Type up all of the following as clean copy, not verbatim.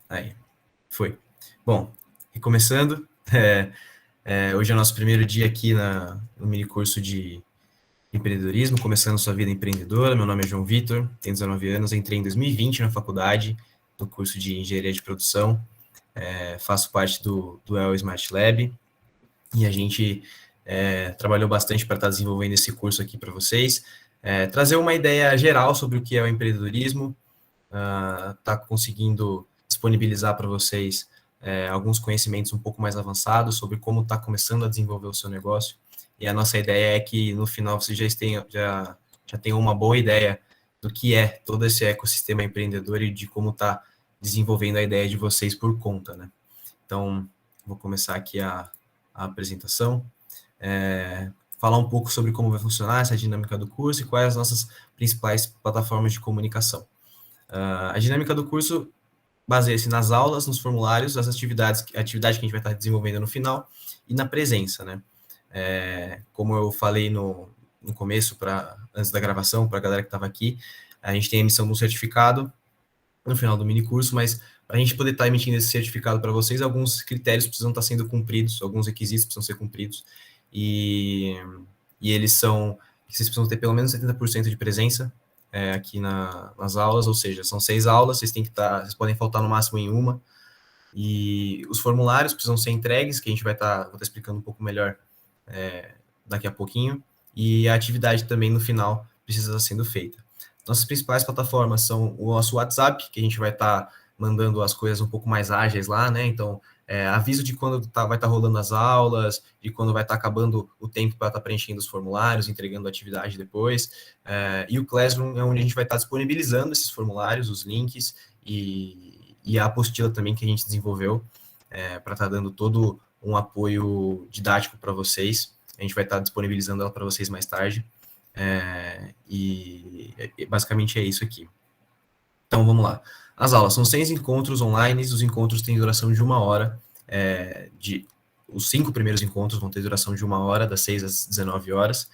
Aí, foi. Bom, e começando, hoje é o nosso primeiro dia aqui no mini curso de empreendedorismo, começando sua vida empreendedora. Meu nome é João Vitor, tenho 19 anos, entrei em 2020 na faculdade, no curso de engenharia de produção, faço parte do El Smart Lab, e a gente trabalhou bastante para estar desenvolvendo esse curso aqui para vocês, trazer uma ideia geral sobre o que é o empreendedorismo, tá conseguindo disponibilizar para vocês alguns conhecimentos um pouco mais avançados sobre como está começando a desenvolver o seu negócio. E a nossa ideia é que no final vocês já tenham uma boa ideia do que é todo esse ecossistema empreendedor e de como está desenvolvendo a ideia de vocês por conta, né? Então, vou começar aqui a apresentação, falar um pouco sobre como vai funcionar essa dinâmica do curso e quais as nossas principais plataformas de comunicação. A dinâmica do curso baseia-se nas aulas, nos formulários, as atividade que a gente vai estar desenvolvendo no final e na presença, né? Como eu falei no começo, antes da gravação, para a galera que estava aqui, a gente tem a emissão de um certificado no final do mini curso, mas para a gente poder estar emitindo esse certificado para vocês, alguns critérios precisam estar sendo cumpridos, alguns requisitos precisam ser cumpridos, e eles são que vocês precisam ter pelo menos 70% de presença aqui nas aulas, ou seja, são 6 aulas, vocês têm que estar, vocês podem faltar no máximo em uma, e os formulários precisam ser entregues, que a gente vou estar explicando um pouco melhor daqui a pouquinho, e a atividade também no final precisa estar sendo feita. Nossas principais plataformas são o nosso WhatsApp, que a gente vai estar mandando as coisas um pouco mais ágeis lá, né? Então, aviso de quando vai estar rolando as aulas, de quando vai estar acabando o tempo para estar preenchendo os formulários, entregando a atividade depois. E o Classroom é onde a gente vai estar disponibilizando esses formulários, os links e a apostila também que a gente desenvolveu para estar dando todo um apoio didático para vocês. A gente vai estar disponibilizando ela para vocês mais tarde. E basicamente é isso aqui. Então, vamos lá. As aulas são 6 encontros online, os encontros têm duração de 1 hora. Os 5 primeiros encontros vão ter duração de 1 hora, das 6 às 19 horas,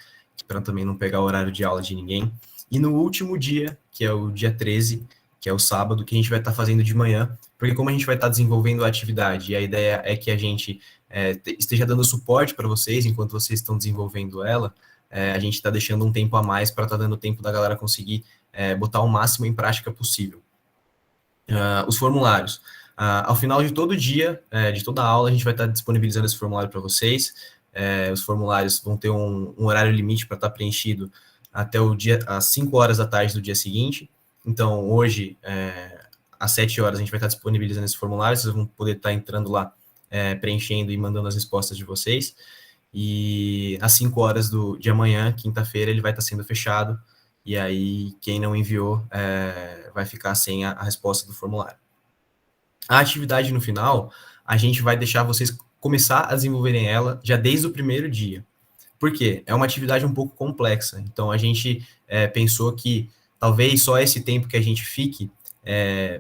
para também não pegar o horário de aula de ninguém. E no último dia, que é o dia 13, que é o sábado, que a gente vai estar fazendo de manhã, porque como a gente vai estar desenvolvendo a atividade, e a ideia é que a gente esteja dando suporte para vocês, enquanto vocês estão desenvolvendo ela, a gente está deixando um tempo a mais para estar dando tempo da galera conseguir botar o máximo em prática possível. Os formulários. Ao final de todo dia, de toda a aula, a gente vai estar disponibilizando esse formulário para vocês. Os formulários vão ter um horário limite para estar preenchido até às 5 horas da tarde do dia seguinte. Então, hoje, às 7 horas, a gente vai estar disponibilizando esse formulário, vocês vão poder estar entrando lá, preenchendo e mandando as respostas de vocês. E às 5 horas de amanhã, quinta-feira, ele vai estar sendo fechado, e aí quem não enviou vai ficar sem a resposta do formulário. A atividade no final, a gente vai deixar vocês começar a desenvolverem ela já desde o primeiro dia. Por quê? É uma atividade um pouco complexa, então a gente pensou que talvez só esse tempo que a gente fique,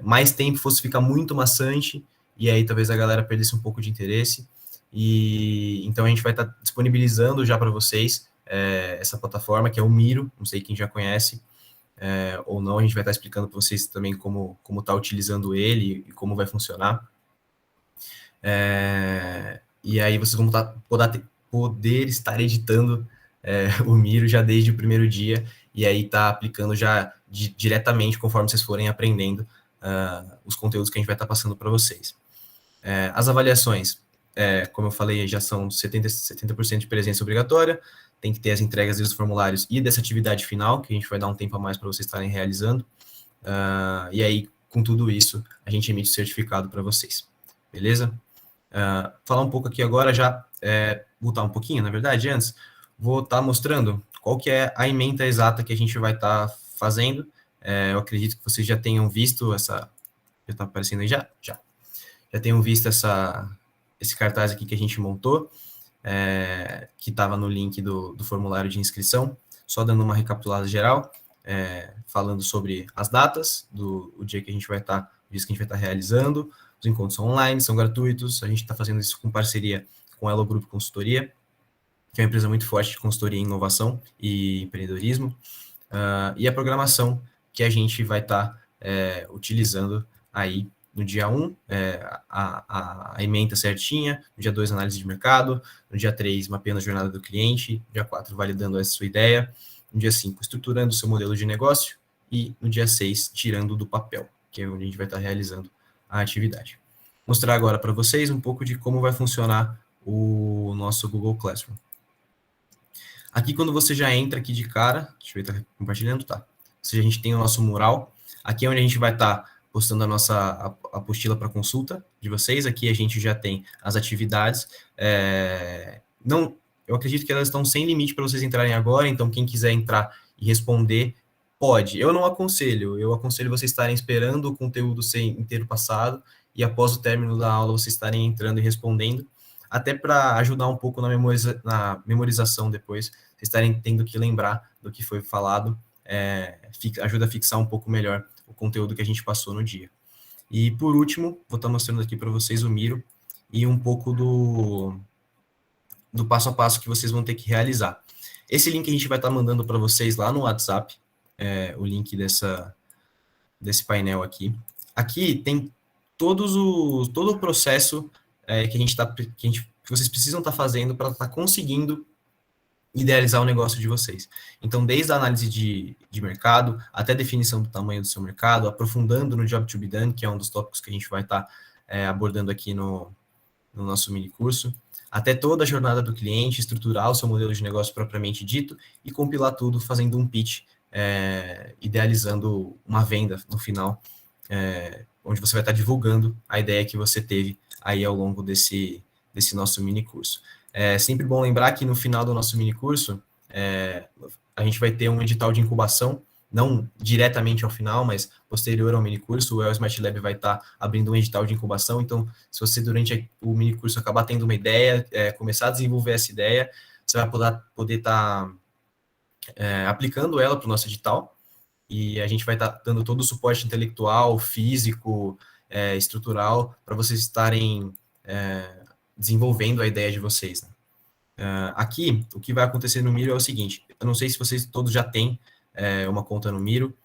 mais tempo fosse ficar muito maçante, e aí talvez a galera perdesse um pouco de interesse, e então a gente vai estar disponibilizando já para vocês essa plataforma, que é o Miro, não sei quem já conhece, ou não, a gente vai estar explicando para vocês também como está utilizando ele e como vai funcionar. E aí vocês vão poder estar editando o Miro já desde o primeiro dia, e aí tá aplicando já diretamente conforme vocês forem aprendendo os conteúdos que a gente vai estar passando para vocês. As avaliações, como eu falei, já são 70% de presença obrigatória, tem que ter as entregas dos formulários e dessa atividade final, que a gente vai dar um tempo a mais para vocês estarem realizando, e aí, com tudo isso, a gente emite o certificado para vocês, beleza? Falar um pouco aqui agora, já voltar um pouquinho, na verdade, antes, vou estar mostrando qual que é a ementa exata que a gente vai estar fazendo. Eu acredito que vocês já tenham visto essa... Já está aparecendo aí? Já tenham visto esse cartaz aqui que a gente montou, que estava no link do formulário de inscrição, só dando uma recapitulada geral, falando sobre as datas do dia que a gente vai estar, realizando. Os encontros são online, são gratuitos, a gente está fazendo isso com parceria com a Elo Grupo Consultoria, que é uma empresa muito forte de consultoria em inovação e empreendedorismo, e a programação que a gente vai estar utilizando aí no dia 1, a ementa certinha, no dia 2, análise de mercado, no dia 3, mapeando a jornada do cliente, no dia 4, validando essa sua ideia, no dia 5, estruturando o seu modelo de negócio, e no dia 6, tirando do papel, que é onde a gente vai estar realizando a atividade. Vou mostrar agora para vocês um pouco de como vai funcionar o nosso Google Classroom. Aqui, quando você já entra aqui de cara, deixa eu ver, tá compartilhando, tá? Ou seja, a gente tem o nosso mural, aqui é onde a gente vai estar postando a nossa apostila para consulta de vocês, aqui a gente já tem as atividades, eu acredito que elas estão sem limite para vocês entrarem agora, então quem quiser entrar e responder, pode. Eu não aconselho, eu aconselho vocês estarem esperando o conteúdo ser inteiro passado, e após o término da aula vocês estarem entrando e respondendo, até para ajudar um pouco na memorização depois, vocês estarem tendo que lembrar do que foi falado, ajuda a fixar um pouco melhor o conteúdo que a gente passou no dia. E, por último, vou estar mostrando aqui para vocês o Miro e um pouco do passo a passo que vocês vão ter que realizar. Esse link a gente vai estar mandando para vocês lá no WhatsApp, o link desse painel aqui. Aqui tem todo o processo que vocês precisam estar fazendo para estar conseguindo idealizar o negócio de vocês. Então, desde a análise de mercado, até a definição do tamanho do seu mercado, aprofundando no Job to be Done, que é um dos tópicos que a gente vai estar abordando aqui no nosso mini curso, até toda a jornada do cliente, estruturar o seu modelo de negócio propriamente dito e compilar tudo fazendo um pitch, idealizando uma venda no final, onde você vai estar divulgando a ideia que você teve aí ao longo desse nosso mini curso. É sempre bom lembrar que no final do nosso mini curso, a gente vai ter um edital de incubação, não diretamente ao final, mas posterior ao mini curso, o El Smart Lab vai estar abrindo um edital de incubação, então se você durante o mini curso acabar tendo uma ideia, começar a desenvolver essa ideia, você vai poder estar aplicando ela para o nosso edital, e a gente vai estar dando todo o suporte intelectual, físico, estrutural, para vocês estarem desenvolvendo a ideia de vocês. Né? Aqui, o que vai acontecer no Miro é o seguinte, eu não sei se vocês todos já têm uma conta no Miro,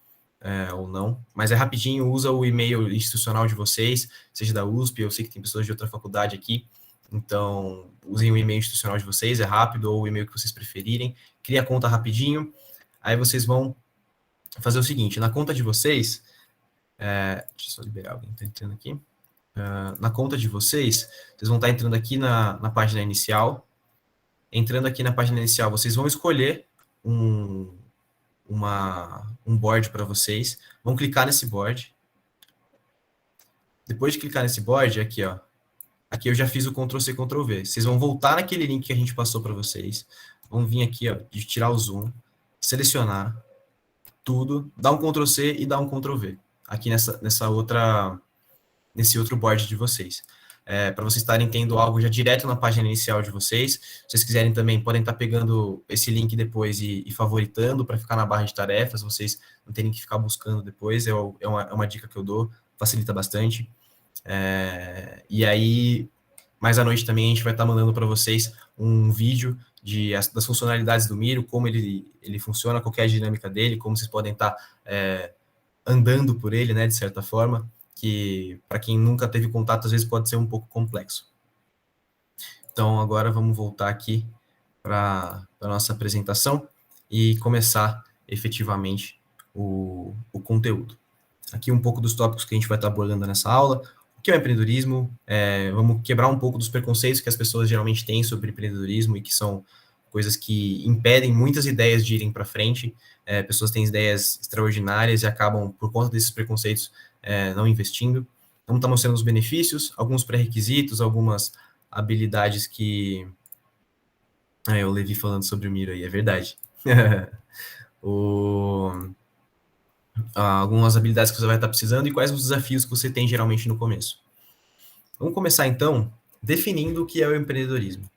ou não, mas é rapidinho, usa o e-mail institucional de vocês, seja da USP, eu sei que tem pessoas de outra faculdade aqui, então usem o e-mail institucional de vocês, é rápido, ou o e-mail que vocês preferirem, cria a conta rapidinho, aí vocês vão fazer o seguinte, na conta de vocês, deixa eu só liberar alguém, está entrando aqui, na conta de vocês vão estar entrando aqui na página inicial. Entrando aqui na página inicial, vocês vão escolher um board para vocês. Vão clicar nesse board. Depois de clicar nesse board, aqui, ó. Aqui eu já fiz o Ctrl+C, Ctrl+V. Vocês vão voltar naquele link que a gente passou para vocês. Vão vir aqui, ó, de tirar o zoom, selecionar tudo, dar um Ctrl+C e dar um Ctrl+V. Aqui nesse outro board de vocês. Para vocês estarem tendo algo já direto na página inicial de vocês. Se vocês quiserem também, podem estar pegando esse link depois e favoritando para ficar na barra de tarefas, vocês não terem que ficar buscando depois, é uma dica que eu dou, facilita bastante. E aí, mais à noite também, a gente vai estar mandando para vocês um vídeo das funcionalidades do Miro, como ele funciona, qual é a dinâmica dele, como vocês podem estar andando por ele, né, de certa forma, que para quem nunca teve contato, às vezes pode ser um pouco complexo. Então, agora vamos voltar aqui para a nossa apresentação e começar efetivamente o conteúdo. Aqui um pouco dos tópicos que a gente vai estar abordando nessa aula. O que é o empreendedorismo? Vamos quebrar um pouco dos preconceitos que as pessoas geralmente têm sobre empreendedorismo e que são coisas que impedem muitas ideias de irem para frente. Pessoas têm ideias extraordinárias e acabam, por conta desses preconceitos, não investindo. Vamos estar mostrando os benefícios, alguns pré-requisitos, algumas habilidades que... o Levi falando sobre o Miro aí, é verdade. Algumas habilidades que você vai estar precisando e quais os desafios que você tem geralmente no começo. Vamos começar, então, definindo o que é o empreendedorismo.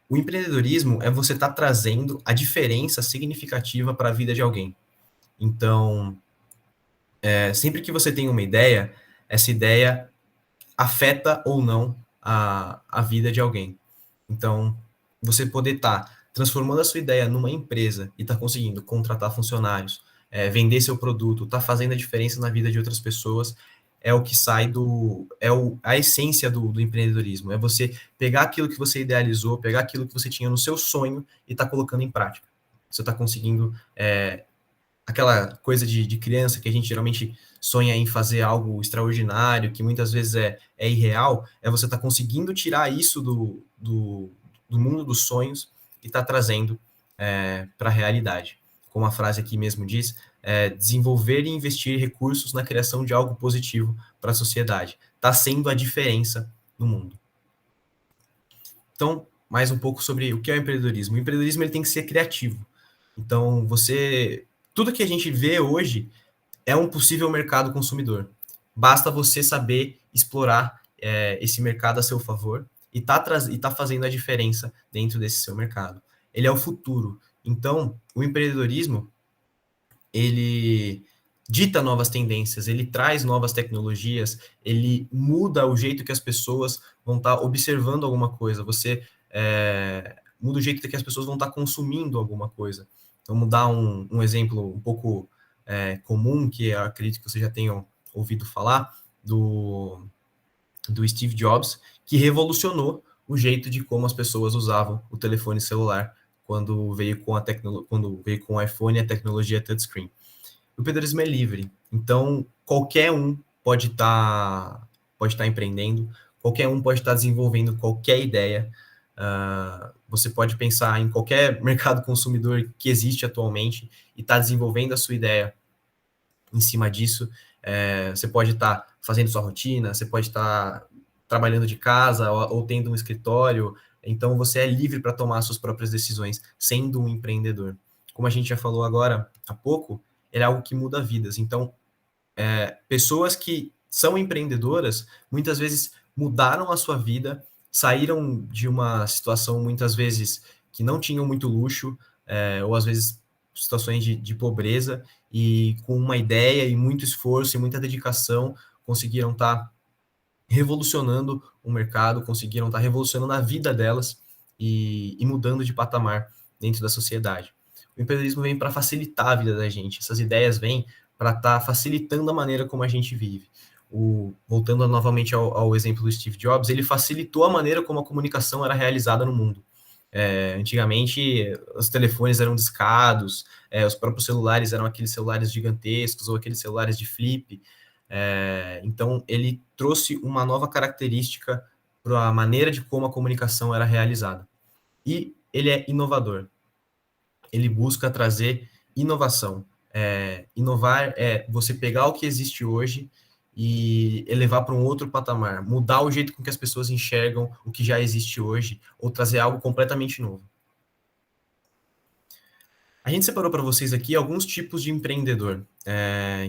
O empreendedorismo é você estar trazendo a diferença significativa para a vida de alguém. Então, sempre que você tem uma ideia, essa ideia afeta ou não a vida de alguém. Então, você poder estar transformando a sua ideia numa empresa e estar conseguindo contratar funcionários, vender seu produto, estar fazendo a diferença na vida de outras pessoas, é o que sai a essência do empreendedorismo. É você pegar aquilo que você idealizou, pegar aquilo que você tinha no seu sonho e tá colocando em prática. Você está conseguindo aquela coisa de criança que a gente geralmente sonha em fazer algo extraordinário, que muitas vezes é irreal, você está conseguindo tirar isso do mundo dos sonhos e está trazendo para a realidade. Como a frase aqui mesmo diz, desenvolver e investir recursos na criação de algo positivo para a sociedade. Está sendo a diferença no mundo. Então, mais um pouco sobre o que é o empreendedorismo. O empreendedorismo ele tem que ser criativo. Então, tudo que a gente vê hoje é um possível mercado consumidor. Basta você saber explorar esse mercado a seu favor e tá fazendo a diferença dentro desse seu mercado. Ele é o futuro. Então, o empreendedorismo, ele dita novas tendências, ele traz novas tecnologias, ele muda o jeito que as pessoas vão estar observando alguma coisa. Você muda o jeito que as pessoas vão estar consumindo alguma coisa. Vamos dar um exemplo um pouco comum, que eu acredito que vocês já tenham ouvido falar, do Steve Jobs, que revolucionou o jeito de como as pessoas usavam o telefone celular quando veio com o iPhone e a tecnologia touchscreen. O empreendedorismo é livre, então qualquer um pode estar empreendendo, qualquer um pode estar desenvolvendo qualquer ideia. Você pode pensar em qualquer mercado consumidor que existe atualmente e estar desenvolvendo a sua ideia em cima disso. Você pode estar fazendo sua rotina, você pode estar trabalhando de casa ou tendo um escritório. Então, você é livre para tomar suas próprias decisões, sendo um empreendedor. Como a gente já falou agora há pouco, é algo que muda vidas. Então, pessoas que são empreendedoras, muitas vezes mudaram a sua vida, saíram de uma situação, muitas vezes, que não tinham muito luxo, ou às vezes situações de pobreza, e com uma ideia e muito esforço e muita dedicação, conseguiram estar revolucionando o mercado, conseguiram estar revolucionando a vida delas e mudando de patamar dentro da sociedade. O empreendedorismo vem para facilitar a vida da gente, essas ideias vêm para estar facilitando a maneira como a gente vive. Voltando novamente ao exemplo do Steve Jobs, ele facilitou a maneira como a comunicação era realizada no mundo. Antigamente, os telefones eram discados, os próprios celulares eram aqueles celulares gigantescos ou aqueles celulares de flip. Então, ele trouxe uma nova característica para a maneira de como a comunicação era realizada. E ele é inovador. Ele busca trazer inovação. Inovar é você pegar o que existe hoje e elevar para um outro patamar, mudar o jeito com que as pessoas enxergam o que já existe hoje, ou trazer algo completamente novo. A gente separou para vocês aqui alguns tipos de empreendedor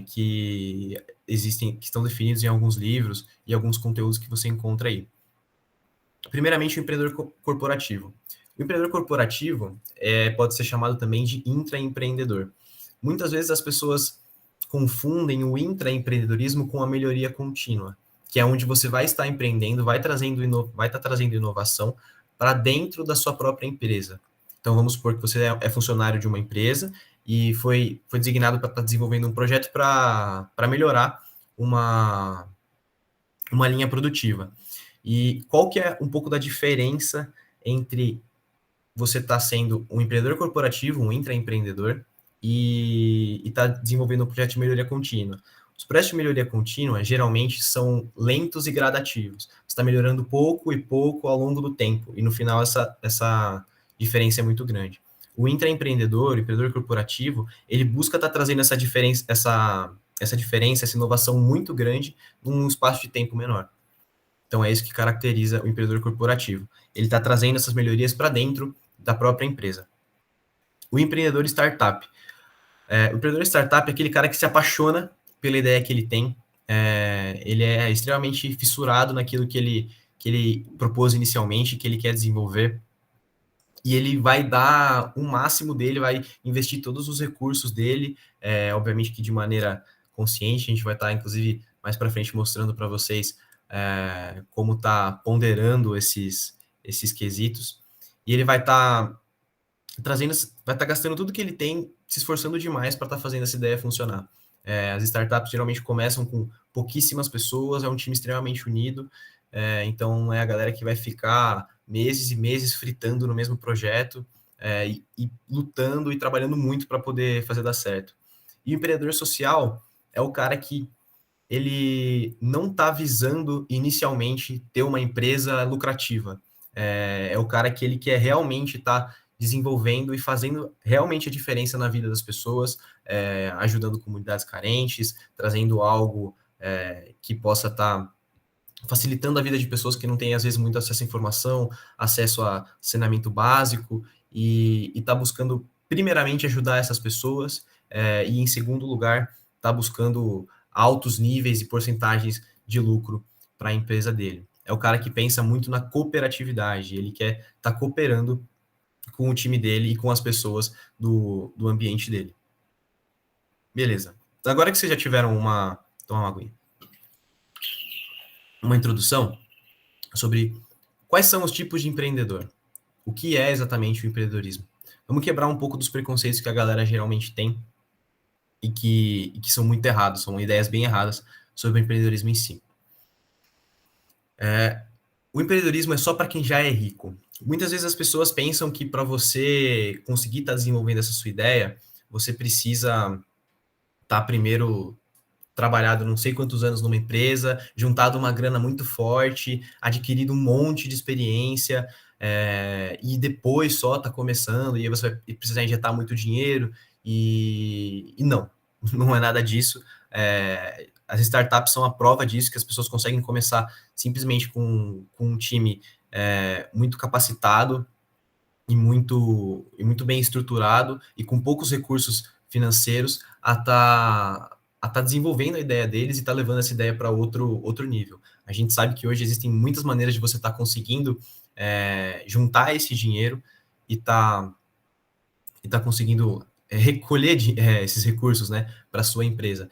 que existem, que estão definidos em alguns livros e alguns conteúdos que você encontra aí. Primeiramente, o empreendedor corporativo. O empreendedor corporativo pode ser chamado também de intraempreendedor. Muitas vezes as pessoas confundem o intraempreendedorismo com a melhoria contínua, que é onde você vai estar empreendendo, vai estar trazendo inovação para dentro da sua própria empresa. Então, vamos supor que você é funcionário de uma empresa e foi designado para estar desenvolvendo um projeto para melhorar uma linha produtiva. E qual que é um pouco da diferença entre você estar sendo um empreendedor corporativo, um intraempreendedor, e estar desenvolvendo um projeto de melhoria contínua? Os projetos de melhoria contínua, geralmente, são lentos e gradativos. Você está melhorando pouco e pouco ao longo do tempo, e no final essa diferença é muito grande. O intraempreendedor, o empreendedor corporativo, ele busca estar trazendo essa diferença, essa inovação muito grande num espaço de tempo menor. Então, é isso que caracteriza o empreendedor corporativo. Ele está trazendo essas melhorias para dentro da própria empresa. O empreendedor startup. O empreendedor startup é aquele cara que se apaixona pela ideia que ele tem. Ele é extremamente fissurado naquilo que ele propôs inicialmente, que ele quer desenvolver. E ele vai dar o máximo dele, vai investir todos os recursos dele, obviamente que de maneira consciente. A gente vai estar, inclusive, mais para frente mostrando para vocês como está ponderando esses quesitos. E ele vai estar gastando tudo que ele tem, se esforçando demais para estar fazendo essa ideia funcionar. As startups geralmente começam com pouquíssimas pessoas, é um time extremamente unido, então é a galera que vai ficar meses e meses fritando no mesmo projeto, e lutando e trabalhando muito para poder fazer dar certo. E o empreendedor social é o cara que ele não está visando inicialmente ter uma empresa lucrativa. É o cara que ele quer realmente estar desenvolvendo e fazendo realmente a diferença na vida das pessoas, ajudando comunidades carentes, trazendo algo que possa estar facilitando a vida de pessoas que não têm, às vezes, muito acesso à informação, acesso a saneamento básico, e está buscando, primeiramente, ajudar essas pessoas, e, em segundo lugar, está buscando altos níveis e porcentagens de lucro para a empresa dele. É o cara que pensa muito na cooperatividade, ele quer estar cooperando com o time dele e com as pessoas do ambiente dele. Beleza. Agora que vocês já tiveram Toma uma aguinha. Uma introdução sobre quais são os tipos de empreendedor, o que é exatamente o empreendedorismo. Vamos quebrar um pouco dos preconceitos que a galera geralmente tem e que são muito errados, são ideias bem erradas sobre o empreendedorismo em si. O empreendedorismo é só para quem já é rico. Muitas vezes as pessoas pensam que para você conseguir estar desenvolvendo essa sua ideia, você precisa estar primeiro trabalhado não sei quantos anos numa empresa, juntado uma grana muito forte, adquirido um monte de experiência, e depois só está começando, e aí você vai precisar injetar muito dinheiro, e não, não é nada disso. As startups são a prova disso, que as pessoas conseguem começar simplesmente com um time muito capacitado e muito bem estruturado e com poucos recursos financeiros a tá desenvolvendo a ideia deles e tá levando essa ideia para outro nível. A gente sabe que hoje existem muitas maneiras de você estar conseguindo juntar esse dinheiro e tá conseguindo recolher esses recursos, né, para sua empresa.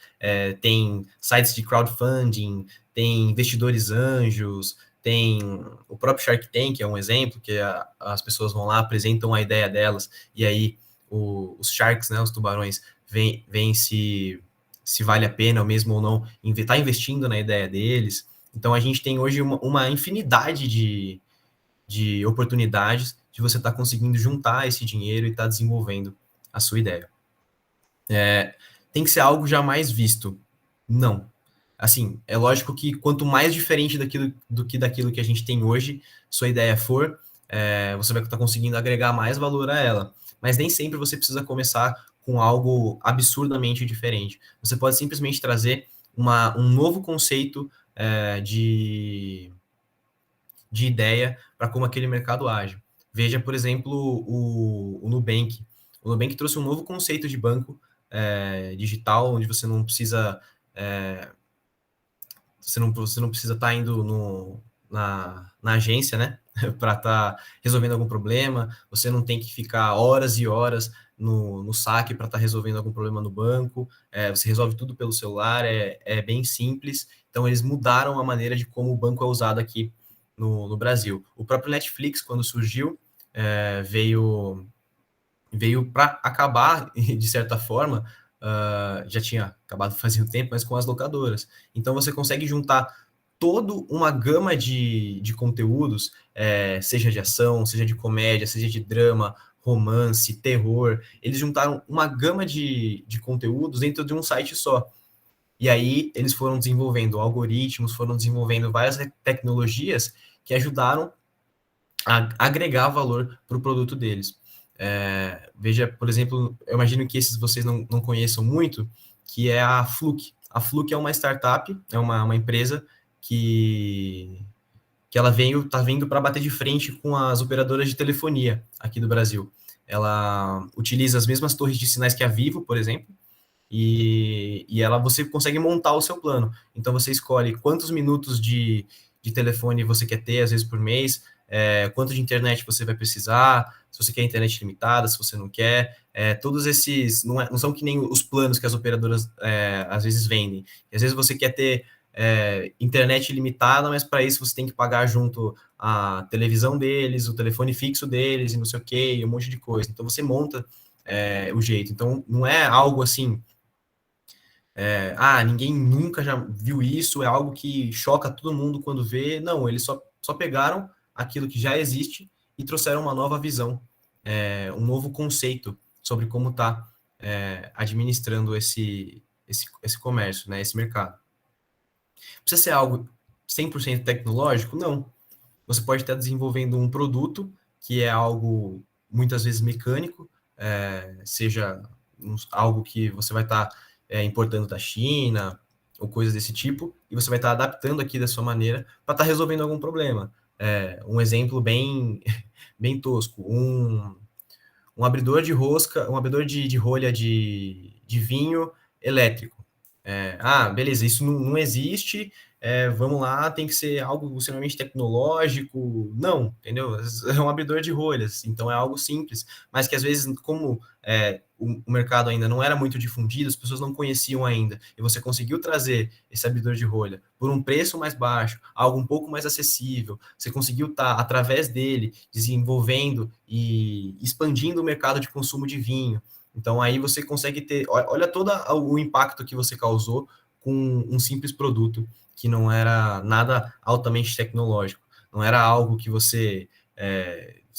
Tem sites de crowdfunding, tem investidores anjos, tem o próprio Shark Tank, é um exemplo, que as pessoas vão lá, apresentam a ideia delas, e aí os sharks, né, os tubarões, vêm se vale a pena mesmo ou não estar investindo na ideia deles. Então a gente tem hoje uma infinidade de oportunidades de você estar conseguindo juntar esse dinheiro e estar desenvolvendo a sua ideia. Tem que ser algo jamais visto? Não. Assim, é lógico que quanto mais diferente daquilo que a gente tem hoje, sua ideia for, você vai estar conseguindo agregar mais valor a ela. Mas nem sempre você precisa começar com algo absurdamente diferente. Você pode simplesmente trazer um novo conceito de ideia para como aquele mercado age. Veja, por exemplo, o Nubank. O Nubank trouxe um novo conceito de banco digital, onde você não precisa você não precisa estar indo na agência, né, para estar resolvendo algum problema, você não tem que ficar horas e horas no saque para estar resolvendo algum problema no banco, você resolve tudo pelo celular, é bem simples. Então, eles mudaram a maneira de como o banco é usado aqui no Brasil. O próprio Netflix, quando surgiu, veio para acabar, de certa forma, já tinha acabado fazia um tempo, mas com as locadoras. Então você consegue juntar toda uma gama de conteúdos, seja de ação, seja de comédia, seja de drama, romance, terror. Eles juntaram uma gama de conteúdos dentro de um site só. E aí eles foram desenvolvendo algoritmos, foram desenvolvendo várias tecnologias que ajudaram a agregar valor para o produto deles. Veja, por exemplo, eu imagino que esses vocês não conheçam muito, que é a Fluke. A Fluke é uma startup, é uma empresa que ela está vindo para bater de frente com as operadoras de telefonia aqui do Brasil. Ela utiliza as mesmas torres de sinais que a Vivo, por exemplo, e você consegue montar o seu plano. Então você escolhe quantos minutos de telefone você quer ter, às vezes por mês, quanto de internet você vai precisar, se você quer internet limitada, se você não quer. Todos esses não são que nem os planos que as operadoras às vezes vendem. E às vezes você quer ter internet limitada, mas para isso você tem que pagar junto a televisão deles, o telefone fixo deles, e não sei o que, um monte de coisa. Então você monta o jeito. Então não é algo assim Ninguém nunca já viu isso, é algo que choca todo mundo quando vê. Não, eles só pegaram aquilo que já existe e trouxeram uma nova visão, um novo conceito sobre como está administrando esse comércio, né, esse mercado. Precisa ser algo 100% tecnológico? Não. Você pode estar desenvolvendo um produto que é algo muitas vezes mecânico, seja algo que você vai estar importando da China ou coisas desse tipo, e você vai estar adaptando aqui da sua maneira para estar resolvendo algum problema. Um exemplo bem, bem tosco, um abridor de rosca, um abridor de rolha de vinho elétrico. Beleza, isso não existe, vamos lá, tem que ser algo extremamente tecnológico. Não, entendeu? É um abridor de rolhas, então é algo simples, mas que às vezes, como o mercado ainda não era muito difundido, as pessoas não conheciam ainda, e você conseguiu trazer esse abridor de rolha por um preço mais baixo, algo um pouco mais acessível, você conseguiu estar, através dele, desenvolvendo e expandindo o mercado de consumo de vinho. Então aí você consegue ter, olha todo o impacto que você causou com um simples produto que não era nada altamente tecnológico, não era algo que você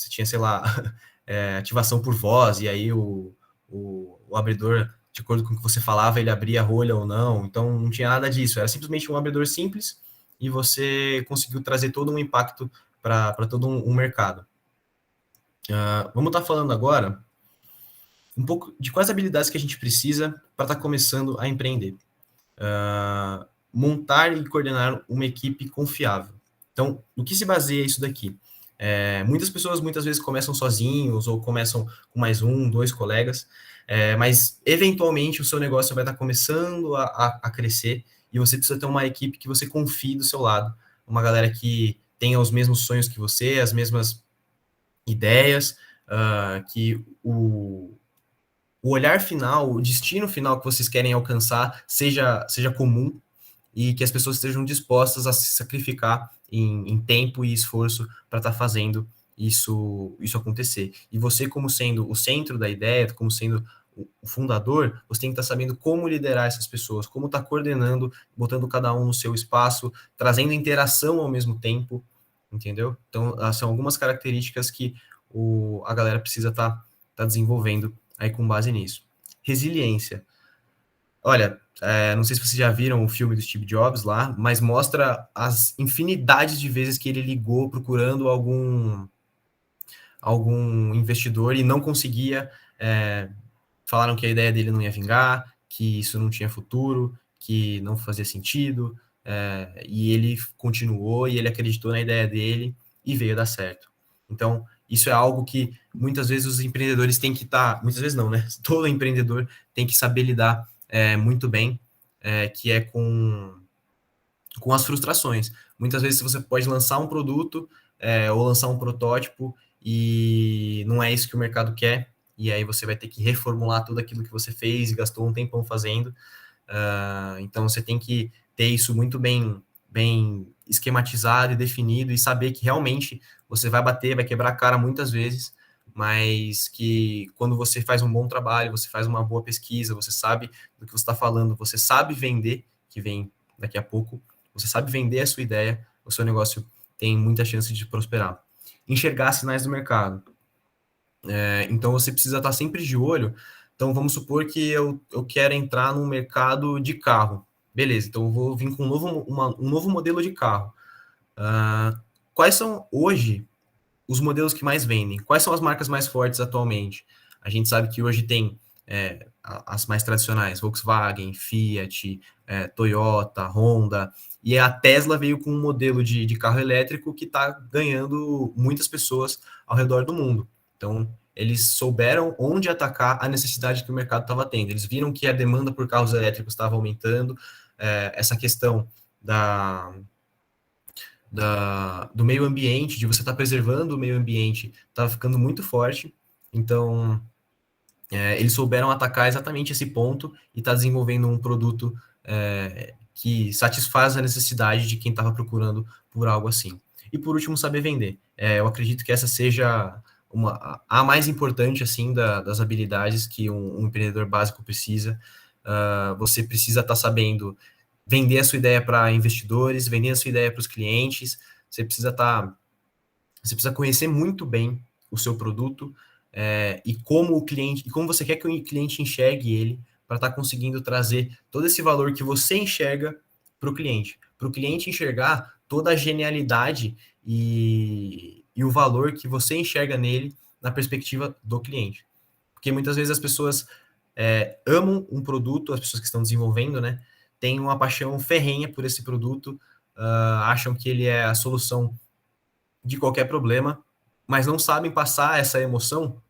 tinha, sei lá, ativação por voz, e aí o abridor, de acordo com o que você falava, ele abria a rolha ou não, então não tinha nada disso, era simplesmente um abridor simples e você conseguiu trazer todo um impacto para todo um mercado. Vamos estar falando agora um pouco de quais habilidades que a gente precisa para estar começando a empreender. Montar e coordenar uma equipe confiável. Então, no que se baseia isso daqui? Muitas pessoas muitas vezes começam sozinhos ou começam com mais um, dois colegas, mas eventualmente o seu negócio vai estar começando a crescer e você precisa ter uma equipe que você confie do seu lado, uma galera que tenha os mesmos sonhos que você, as mesmas ideias, que o olhar final, o destino final que vocês querem alcançar seja comum e que as pessoas estejam dispostas a se sacrificar em tempo e esforço para estar fazendo isso acontecer. E você, como sendo o centro da ideia, como sendo o fundador, você tem que estar sabendo como liderar essas pessoas, como estar coordenando, botando cada um no seu espaço, trazendo interação ao mesmo tempo, entendeu? Então, são algumas características que a galera precisa estar desenvolvendo aí com base nisso. Resiliência. Olha, não sei se vocês já viram o filme do Steve Jobs lá, mas mostra as infinidades de vezes que ele ligou procurando algum investidor e não conseguia. Falaram que a ideia dele não ia vingar, que isso não tinha futuro, que não fazia sentido, e ele continuou e ele acreditou na ideia dele e veio dar certo. Então, isso é algo que muitas vezes os empreendedores têm que estar, muitas vezes não, né? Todo empreendedor tem que saber lidar muito bem, que é com as frustrações. Muitas vezes você pode lançar um produto ou lançar um protótipo e não é isso que o mercado quer, e aí você vai ter que reformular tudo aquilo que você fez e gastou um tempão fazendo. Então você tem que ter isso muito bem esquematizado e definido e saber que realmente você vai bater, vai quebrar a cara muitas vezes, mas que quando você faz um bom trabalho, você faz uma boa pesquisa, você sabe do que você está falando, você sabe vender, que vem daqui a pouco, você sabe vender a sua ideia, o seu negócio tem muita chance de prosperar. Enxergar sinais do mercado. Então você precisa estar sempre de olho. Então vamos supor que eu quero entrar no mercado de carro. Beleza, então eu vou vir com um novo modelo de carro. Quais são hoje os modelos que mais vendem? Quais são as marcas mais fortes atualmente? A gente sabe que hoje tem as mais tradicionais, Volkswagen, Fiat, Toyota, Honda, e a Tesla veio com um modelo de carro elétrico que está ganhando muitas pessoas ao redor do mundo. Então, eles souberam onde atacar a necessidade que o mercado estava tendo. Eles viram que a demanda por carros elétricos estava aumentando, essa questão do meio ambiente, de você estar preservando o meio ambiente, estava ficando muito forte. Então, eles souberam atacar exatamente esse ponto e está desenvolvendo um produto que satisfaz a necessidade de quem estava procurando por algo assim. E por último, saber vender. Eu acredito que essa seja a mais importante assim das habilidades que um empreendedor básico precisa. você precisa estar sabendo vender a sua ideia para investidores, vender a sua ideia para os clientes, você precisa conhecer muito bem o seu produto e como o cliente, e como você quer que o cliente enxergue ele, para estar conseguindo trazer todo esse valor que você enxerga para o cliente enxergar toda a genialidade e o valor que você enxerga nele na perspectiva do cliente. Porque muitas vezes as pessoas amam um produto, as pessoas que estão desenvolvendo, né, têm uma paixão ferrenha por esse produto, acham que ele é a solução de qualquer problema, mas não sabem passar essa emoção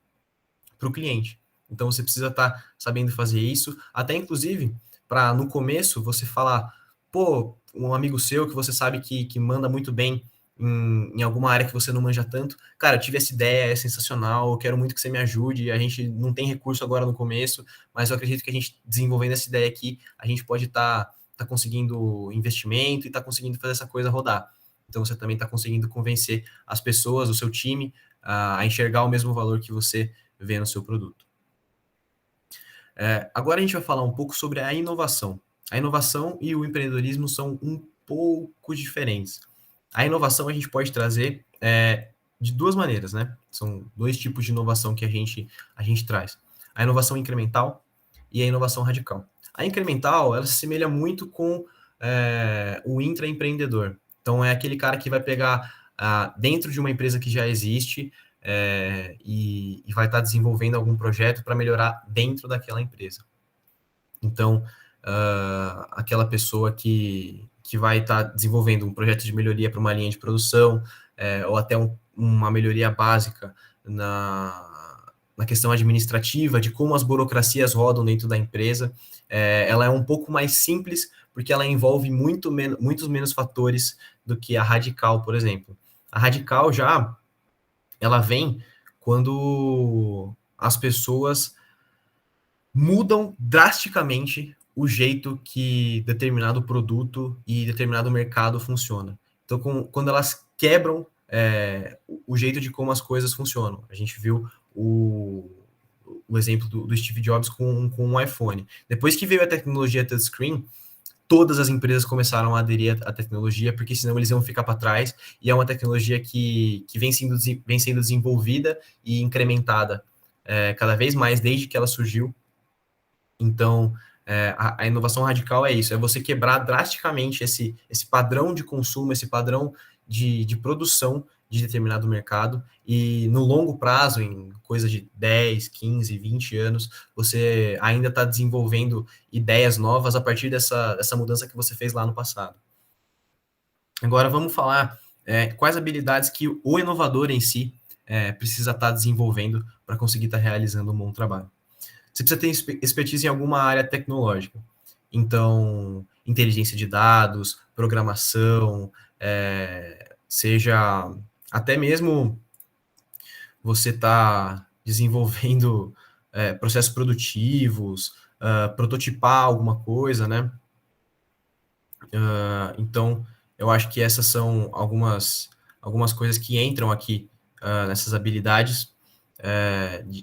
para o cliente. Então você precisa estar sabendo fazer isso, até inclusive para no começo você falar, pô, um amigo seu que você sabe que manda muito bem em alguma área que você não manja tanto, cara, eu tive essa ideia, é sensacional, eu quero muito que você me ajude, a gente não tem recurso agora no começo, mas eu acredito que a gente desenvolvendo essa ideia aqui, a gente pode estar conseguindo investimento e estar conseguindo fazer essa coisa rodar. Então você também está conseguindo convencer as pessoas, o seu time, a enxergar o mesmo valor que você vê no seu produto. Agora a gente vai falar um pouco sobre a inovação. A inovação e o empreendedorismo são um pouco diferentes. A inovação a gente pode trazer de duas maneiras, né? São dois tipos de inovação que a gente traz. A inovação incremental e a inovação radical. A incremental, ela se assemelha muito com o intraempreendedor. Então, é aquele cara que vai pegar dentro de uma empresa que já existe e vai estar desenvolvendo algum projeto para melhorar dentro daquela empresa. Então, aquela pessoa que vai estar desenvolvendo um projeto de melhoria para uma linha de produção, ou até uma melhoria básica na questão administrativa, de como as burocracias rodam dentro da empresa, ela é um pouco mais simples, porque ela envolve muitos menos fatores do que a radical, por exemplo. A radical ela vem quando as pessoas mudam drasticamente o jeito que determinado produto e determinado mercado funciona. Então, quando elas quebram o jeito de como as coisas funcionam. A gente viu o exemplo do Steve Jobs com um iPhone. Depois que veio a tecnologia touchscreen, todas as empresas começaram a aderir à tecnologia, porque senão eles iam ficar para trás, e é uma tecnologia que vem sendo desenvolvida e incrementada cada vez mais desde que ela surgiu. Então, a inovação radical é isso, é você quebrar drasticamente esse padrão de consumo, esse padrão de produção de determinado mercado, e no longo prazo, em coisa de 10, 15, 20 anos, você ainda está desenvolvendo ideias novas a partir dessa mudança que você fez lá no passado. Agora, vamos falar quais habilidades que o inovador em si precisa estar desenvolvendo para conseguir estar realizando um bom trabalho. Você precisa ter expertise em alguma área tecnológica. Então, inteligência de dados, programação, seja até mesmo você está desenvolvendo processos produtivos, prototipar alguma coisa, né? Então, eu acho que essas são algumas coisas que entram aqui nessas habilidades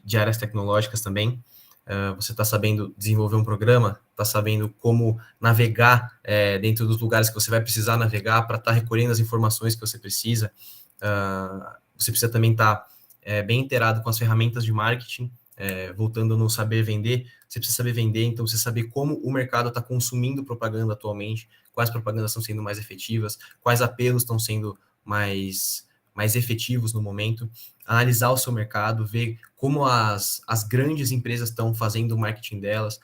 de áreas tecnológicas também. Você está sabendo desenvolver um programa, está sabendo como navegar dentro dos lugares que você vai precisar navegar para estar recolhendo as informações que você precisa. Você precisa também estar bem inteirado com as ferramentas de marketing, voltando no saber vender, você precisa saber vender, então você saber como o mercado está consumindo propaganda atualmente, quais propagandas estão sendo mais efetivas, quais apelos estão sendo mais efetivos no momento, analisar o seu mercado, ver como as grandes empresas estão fazendo o marketing delas,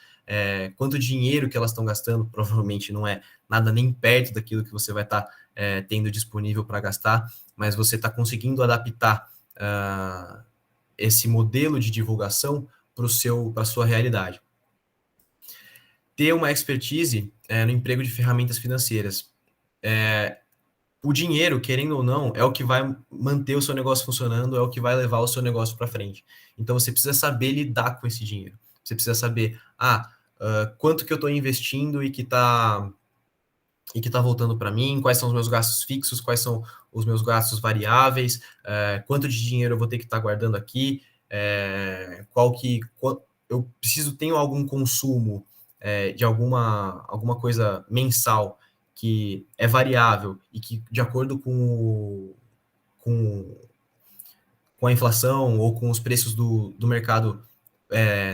quanto dinheiro que elas estão gastando, provavelmente não é nada nem perto daquilo que você vai estar tendo disponível para gastar, mas você está conseguindo adaptar esse modelo de divulgação para a sua realidade. Ter uma expertise no emprego de ferramentas financeiras. O dinheiro, querendo ou não, é o que vai manter o seu negócio funcionando, é o que vai levar o seu negócio para frente. Então, você precisa saber lidar com esse dinheiro. Você precisa saber, quanto que eu estou investindo e que está voltando para mim, quais são os meus gastos fixos, quais são os meus gastos variáveis, quanto de dinheiro eu vou ter que estar guardando aqui, tenho algum consumo de alguma coisa mensal que é variável e que, de acordo com, com a inflação ou com os preços do mercado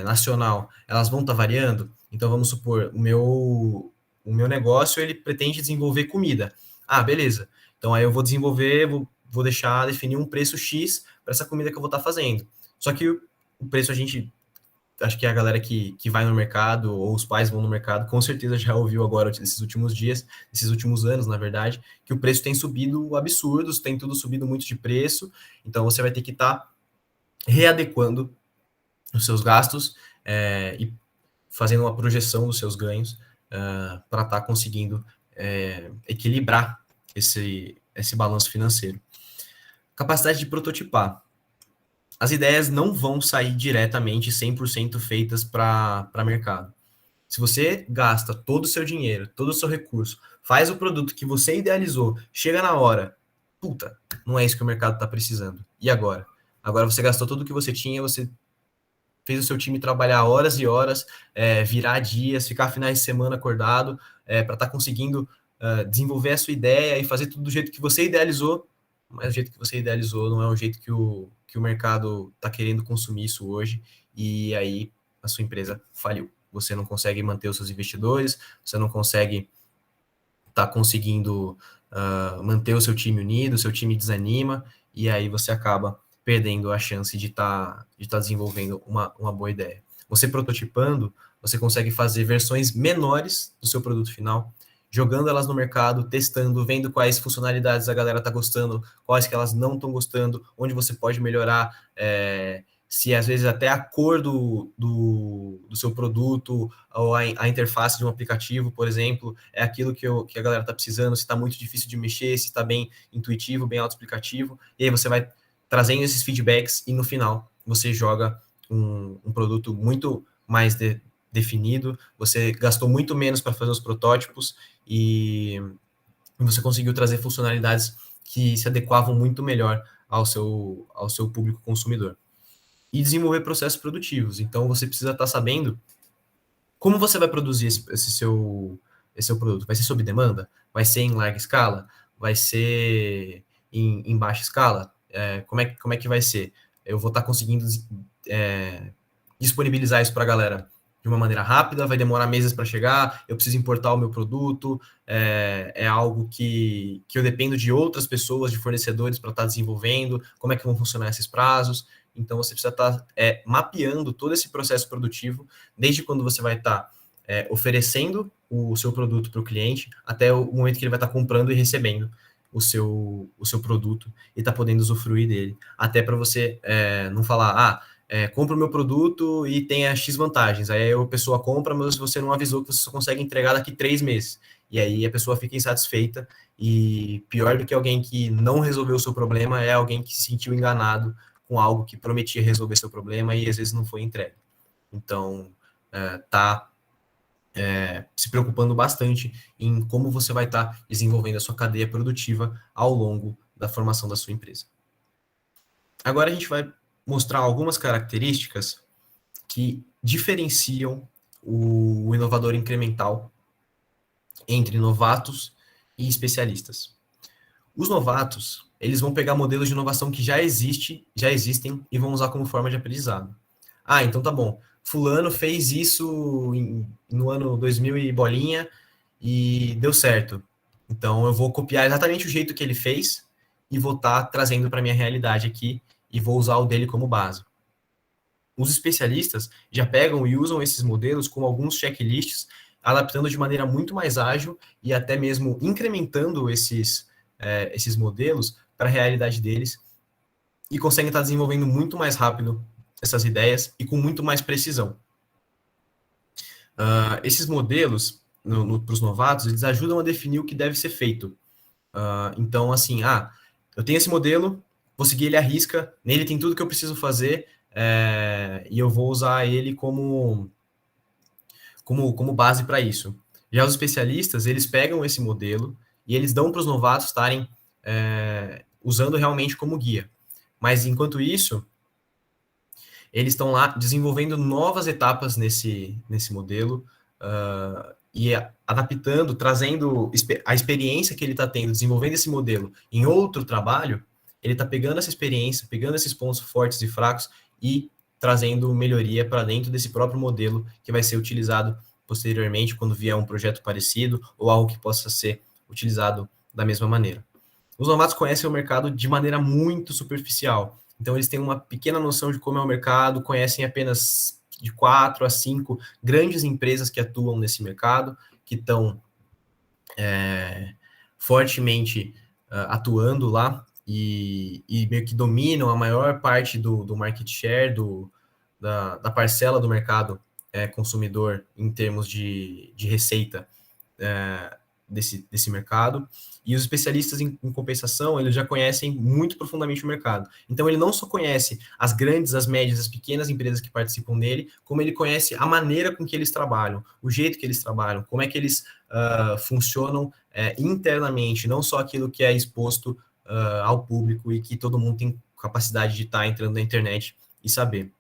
nacional, elas vão estar variando. Então, vamos supor, o meu negócio, ele pretende desenvolver comida. Ah, beleza. Então, aí eu vou desenvolver, vou deixar definir um preço X para essa comida que eu vou estar fazendo. Só que o preço, acho que a galera que vai no mercado, ou os pais vão no mercado, com certeza já ouviu agora, esses últimos dias, esses últimos anos, na verdade, que o preço tem subido absurdos, tem tudo subido muito de preço, então você vai ter que estar readequando os seus gastos e fazendo uma projeção dos seus ganhos para estar conseguindo equilibrar esse balanço financeiro. Capacidade de prototipar. As ideias não vão sair diretamente 100% feitas para mercado. Se você gasta todo o seu dinheiro, todo o seu recurso, faz o produto que você idealizou, chega na hora, puta, não é isso que o mercado está precisando. E agora? Agora você gastou tudo o que você tinha, você fez o seu time trabalhar horas e horas, virar dias, ficar finais de semana acordado, para estar conseguindo desenvolver a sua ideia e fazer tudo do jeito que você idealizou, mas o jeito que você idealizou não é o jeito que o mercado está querendo consumir isso hoje, e aí a sua empresa faliu. Você não consegue manter os seus investidores, você não consegue estar conseguindo manter o seu time unido, o seu time desanima, e aí você acaba perdendo a chance de estar desenvolvendo uma boa ideia. Você prototipando, você consegue fazer versões menores do seu produto final, jogando elas no mercado, testando, vendo quais funcionalidades a galera está gostando, quais que elas não estão gostando, onde você pode melhorar, se às vezes até a cor do seu produto ou a interface de um aplicativo, por exemplo, é aquilo que a galera está precisando, se está muito difícil de mexer, se está bem intuitivo, bem autoexplicativo, e aí você vai trazendo esses feedbacks e no final você joga um produto muito mais definido, você gastou muito menos para fazer os protótipos e você conseguiu trazer funcionalidades que se adequavam muito melhor ao seu público consumidor. E desenvolver processos produtivos. Então, você precisa estar sabendo como você vai produzir esse seu produto. Vai ser sob demanda? Vai ser em larga escala? Vai ser em baixa escala? Como é que vai ser? Eu vou estar conseguindo disponibilizar isso para a galera de uma maneira rápida, vai demorar meses para chegar, eu preciso importar o meu produto, é algo que eu dependo de outras pessoas, de fornecedores para estar desenvolvendo, como é que vão funcionar esses prazos. Então, você precisa estar mapeando todo esse processo produtivo, desde quando você vai estar oferecendo o seu produto para o cliente, até o momento que ele vai estar comprando e recebendo o seu produto e está podendo usufruir dele. Até para você não falar, compra o meu produto e tenha X vantagens. Aí a pessoa compra, mas você não avisou que você só consegue entregar daqui 3 meses. E aí a pessoa fica insatisfeita, e pior do que alguém que não resolveu o seu problema é alguém que se sentiu enganado com algo que prometia resolver seu problema e às vezes não foi entregue. Então, se preocupando bastante em como você vai estar desenvolvendo a sua cadeia produtiva ao longo da formação da sua empresa. Agora a gente vai mostrar algumas características que diferenciam o inovador incremental entre novatos e especialistas. Os novatos, eles vão pegar modelos de inovação que já existem e vão usar como forma de aprendizado. Ah, então tá bom. Fulano fez isso no ano 2000 e bolinha e deu certo. Então eu vou copiar exatamente o jeito que ele fez e vou estar trazendo para minha realidade aqui e vou usar o dele como base. Os especialistas já pegam e usam esses modelos com alguns checklists, adaptando de maneira muito mais ágil e até mesmo incrementando esses modelos para a realidade deles, e conseguem estar desenvolvendo muito mais rápido essas ideias e com muito mais precisão. Esses modelos, para os novatos, eles ajudam a definir o que deve ser feito. Então, assim, eu tenho esse modelo, vou seguir ele à risca, nele tem tudo que eu preciso fazer, e eu vou usar ele como base para isso. Já os especialistas, eles pegam esse modelo e eles dão para os novatos estarem usando realmente como guia. Mas, enquanto isso, eles estão lá desenvolvendo novas etapas nesse modelo, e adaptando, trazendo a experiência que ele está tendo, desenvolvendo esse modelo em outro trabalho, ele está pegando essa experiência, pegando esses pontos fortes e fracos e trazendo melhoria para dentro desse próprio modelo que vai ser utilizado posteriormente quando vier um projeto parecido ou algo que possa ser utilizado da mesma maneira. Os novatos conhecem o mercado de maneira muito superficial, então eles têm uma pequena noção de como é o mercado, conhecem apenas de 4 a 5 grandes empresas que atuam nesse mercado, que estão fortemente atuando lá e meio que dominam a maior parte do market share, da parcela do mercado consumidor em termos de receita desse mercado. E os especialistas em compensação, eles já conhecem muito profundamente o mercado. Então, ele não só conhece as grandes, as médias, as pequenas empresas que participam dele, como ele conhece a maneira com que eles trabalham, o jeito que eles trabalham, como é que eles funcionam internamente, não só aquilo que é exposto ao público e que todo mundo tem capacidade de estar entrando na internet e saber.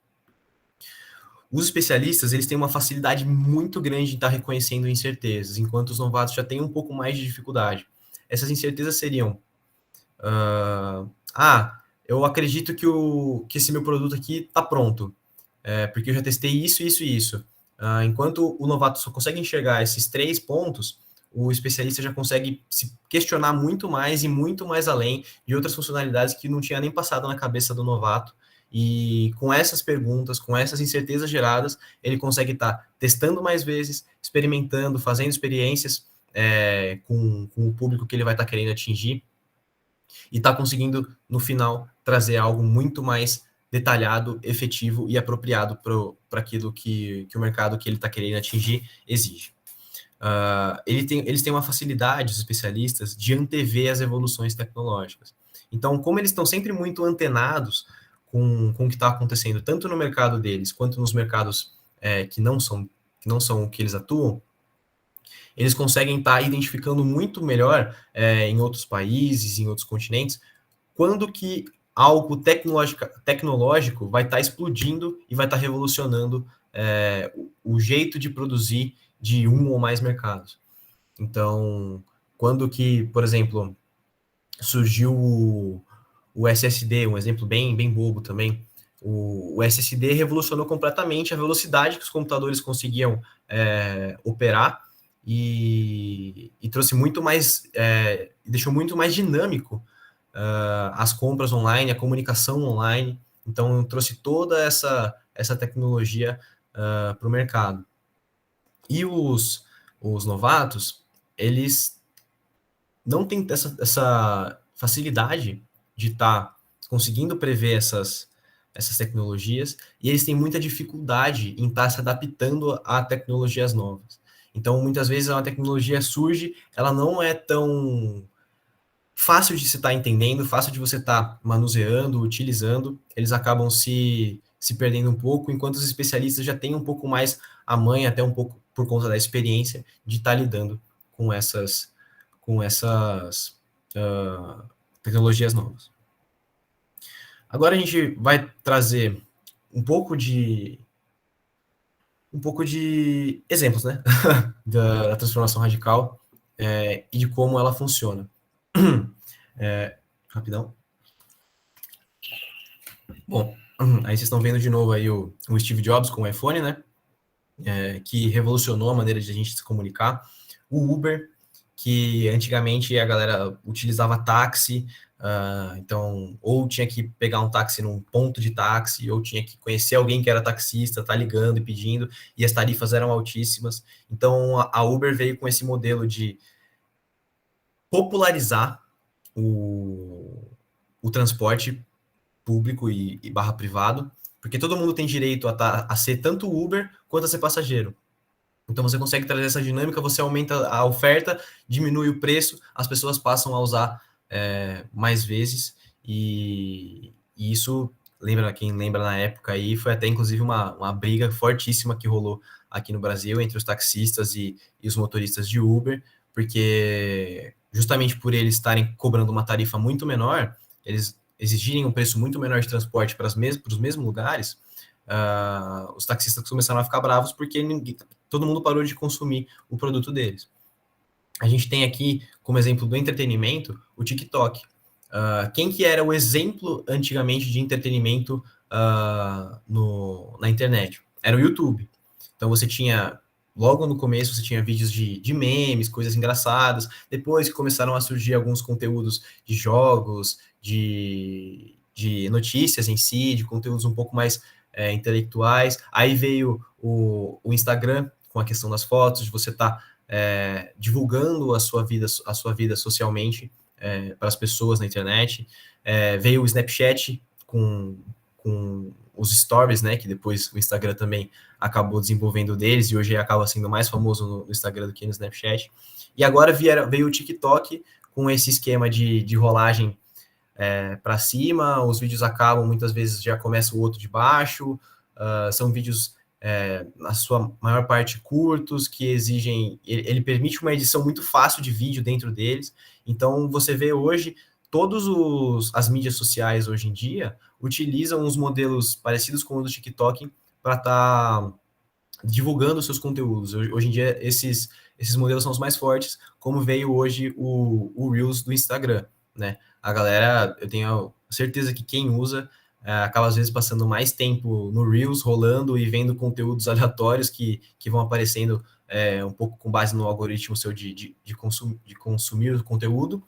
Os especialistas, eles têm uma facilidade muito grande de estar reconhecendo incertezas, enquanto os novatos já têm um pouco mais de dificuldade. Essas incertezas seriam, eu acredito que esse meu produto aqui está pronto, porque eu já testei isso, isso e isso. Enquanto o novato só consegue enxergar esses 3 pontos, o especialista já consegue se questionar muito mais e muito mais além de outras funcionalidades que não tinha nem passado na cabeça do novato. E com essas perguntas, com essas incertezas geradas, ele consegue estar testando mais vezes, experimentando, fazendo experiências com o público que ele vai estar querendo atingir e está conseguindo, no final, trazer algo muito mais detalhado, efetivo e apropriado para aquilo que o mercado que ele está querendo atingir exige. Eles têm uma facilidade, os especialistas, de antever as evoluções tecnológicas. Então, como eles estão sempre muito antenados com o que está acontecendo, tanto no mercado deles, quanto nos mercados que não são o que eles atuam, eles conseguem estar identificando muito melhor em outros países, em outros continentes, quando que algo tecnológico vai estar explodindo e vai estar revolucionando o jeito de produzir de um ou mais mercados. Então, quando que, por exemplo, surgiu o SSD, um exemplo bem bobo também, o SSD revolucionou completamente a velocidade que os computadores conseguiam operar e trouxe muito mais, deixou muito mais dinâmico as compras online, a comunicação online. Então, trouxe toda essa tecnologia para o mercado. E os novatos, eles não têm essa facilidade de estar conseguindo prever essas tecnologias, e eles têm muita dificuldade em estar se adaptando a tecnologias novas. Então, muitas vezes, uma tecnologia surge, ela não é tão fácil de se estar entendendo, fácil de você estar manuseando, utilizando, eles acabam se perdendo um pouco, enquanto os especialistas já têm um pouco mais a manha, até um pouco por conta da experiência, de estar lidando com essas tecnologias novas. Agora a gente vai trazer um pouco de exemplos, né, da transformação radical e de como ela funciona. Rapidão. Bom, aí vocês estão vendo de novo aí o Steve Jobs com o iPhone, né, que revolucionou a maneira de a gente se comunicar. O Uber, que antigamente a galera utilizava táxi, então, ou tinha que pegar um táxi num ponto de táxi, ou tinha que conhecer alguém que era taxista, tá ligando e pedindo, e as tarifas eram altíssimas. Então, a Uber veio com esse modelo de popularizar o transporte público e barra privado, porque todo mundo tem direito a ser tanto Uber quanto a ser passageiro. Então, você consegue trazer essa dinâmica, você aumenta a oferta, diminui o preço, as pessoas passam a usar mais vezes, e isso, quem lembra na época aí, foi até inclusive uma briga fortíssima que rolou aqui no Brasil entre os taxistas e os motoristas de Uber, porque justamente por eles estarem cobrando uma tarifa muito menor, eles exigirem um preço muito menor de transporte para os mesmos lugares, os taxistas começaram a ficar bravos porque todo mundo parou de consumir o produto deles. A gente tem aqui, como exemplo do entretenimento, o TikTok. Quem que era o exemplo antigamente de entretenimento na internet? Era o YouTube. Então você tinha, logo no começo, você tinha vídeos de memes, coisas engraçadas. Depois começaram a surgir alguns conteúdos de jogos, de notícias em si, de conteúdos um pouco mais intelectuais. Aí veio o Instagram, com a questão das fotos, de você estar divulgando a sua vida socialmente para as pessoas na internet. Veio o Snapchat com os stories, né, que depois o Instagram também acabou desenvolvendo deles, e hoje acaba sendo mais famoso no Instagram do que no Snapchat. E agora veio o TikTok com esse esquema de rolagem para cima, os vídeos acabam, muitas vezes já começa o outro de baixo, são vídeos, na sua maior parte, curtos, que exigem, ele permite uma edição muito fácil de vídeo dentro deles, então você vê hoje, todas as mídias sociais hoje em dia utilizam uns modelos parecidos com o do TikTok para estar divulgando seus conteúdos. Hoje em dia, esses modelos são os mais fortes, como veio hoje o Reels do Instagram, né? A galera, eu tenho certeza que quem usa acaba às vezes passando mais tempo no Reels, rolando e vendo conteúdos aleatórios que vão aparecendo um pouco com base no algoritmo seu de consumir o conteúdo,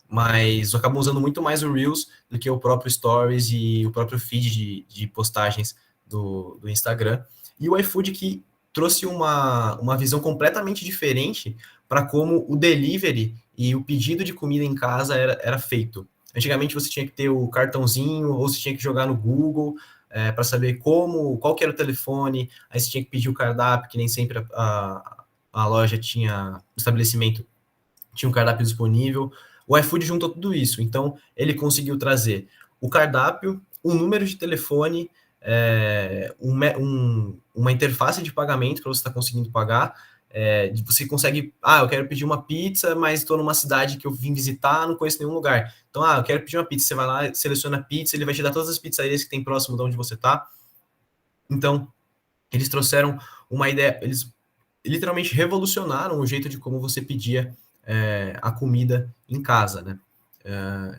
mas acabam usando muito mais o Reels do que o próprio Stories e o próprio feed de postagens do Instagram. E o iFood que trouxe uma visão completamente diferente para como o delivery e o pedido de comida em casa era feito. Antigamente você tinha que ter o cartãozinho, ou você tinha que jogar no Google para saber qual que era o telefone, aí você tinha que pedir o cardápio, que nem sempre a loja tinha, o estabelecimento tinha um cardápio disponível. O iFood juntou tudo isso, então ele conseguiu trazer o cardápio, um número de telefone, uma interface de pagamento para você estar conseguindo pagar. Você consegue, eu quero pedir uma pizza, mas estou numa cidade que eu vim visitar, não conheço nenhum lugar. Então, eu quero pedir uma pizza. Você vai lá, seleciona a pizza, ele vai te dar todas as pizzarias que tem próximo de onde você está. Então, eles trouxeram uma ideia, eles literalmente revolucionaram o jeito de como você pedia a comida em casa, né?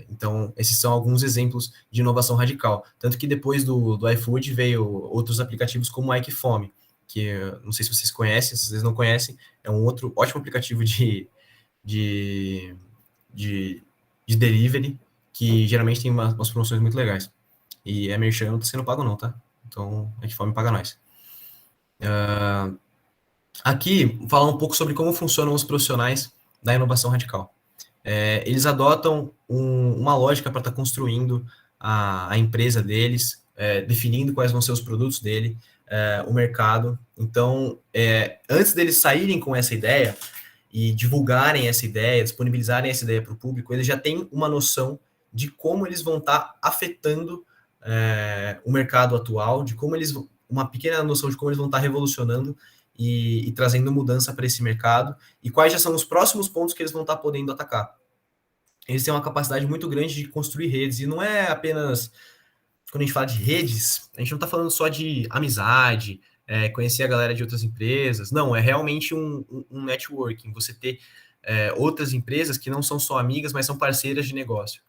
Então, esses são alguns exemplos de inovação radical. Tanto que depois do iFood veio outros aplicativos como o Ikefome, que não sei se vocês conhecem, se vocês não conhecem, é um outro ótimo aplicativo de, de, de delivery, que geralmente tem umas promoções muito legais. E merchan, não está sendo pago não, tá? Então, Ikefome paga nós. Aqui, falar um pouco sobre como funcionam os profissionais da inovação radical. Eles adotam uma lógica para estar construindo a empresa deles, definindo quais vão ser os produtos dele, o mercado. Então, antes deles saírem com essa ideia e divulgarem essa ideia, disponibilizarem essa ideia para o público, eles já têm uma noção de como eles vão estar afetando o mercado atual, uma pequena noção de como eles vão estar revolucionando e trazendo mudança para esse mercado, e quais já são os próximos pontos que eles vão estar podendo atacar. Eles têm uma capacidade muito grande de construir redes, e não é apenas, quando a gente fala de redes, a gente não está falando só de amizade, conhecer a galera de outras empresas, não, é realmente um networking, você ter outras empresas que não são só amigas, mas são parceiras de negócio.